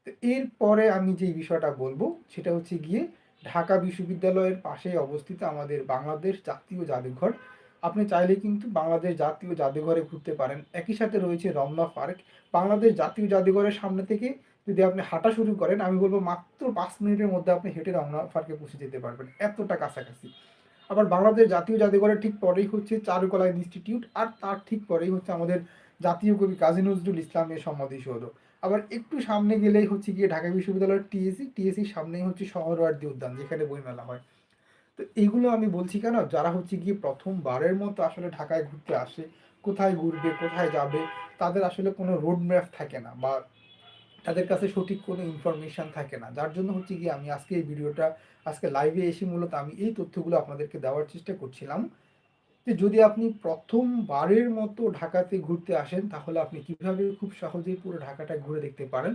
তো এরপরে আমি যেই বিষয়টা বলবো সেটা হচ্ছে গিয়ে ঢাকা বিশ্ববিদ্যালয়ের পাশেই অবস্থিত আমাদের বাংলাদেশ জাতীয় জাদুঘর। আপনি চাইলে কিন্তু বাংলাদেশ জাতীয় জাদুঘরে ঘুরতে পারেন। একই সাথে রয়েছে রমনা পার্ক। বাংলাদেশ জাতীয় জাদুঘরের সামনে থেকে যদি আপনি হাঁটা শুরু করেন, আমি বলবো মাত্র 5 মিনিটের মধ্যে আপনি হেঁটে রমনা পার্কে পৌঁছে যেতে পারবেন, এতটা কাছাকাছি। আবার বাংলাদেশ জাতীয় জাদুঘরের ঠিক পরেই হচ্ছে চারুকলা ইনস্টিটিউট, আর তার ঠিক পরেই হচ্ছে আমাদের জাতীয় কবি কাজী নজরুল ইসলামের সমাধিসৌধ। আবার একটু সামনে গেলেই হচ্ছে গিয়ে ঢাকা বিশ্ববিদ্যালয়ের টিএসসির সামনেই হচ্ছে সোহরাওয়ার্দী উদ্যান, যেখানে বইমেলা হয়। তো এইগুলো আমি বলছি কেন, যারা হচ্ছে গিয়ে প্রথমবারের মতো আসলে ঢাকায় ঘুরতে আসে, কোথায় ঘুরবে কোথায় যাবে, তাদের আসলে কোনো রোড ম্যাপ থাকে না, বা তাদের কাছে সঠিক কোনো ইনফরমেশন থাকে না, যার জন্য হচ্ছে গিয়ে আমি আজকে এই ভিডিওটা, আজকে লাইভে এসে মূলত আমি এই তথ্যগুলো আপনাদেরকে দেওয়ার চেষ্টা করছিলাম, যে যদি আপনি প্রথমবারের মতো ঢাকাতে ঘুরতে আসেন তাহলে আপনি কিভাবে খুব সহজেই পুরো ঢাকাটা ঘুরে দেখতে পারেন।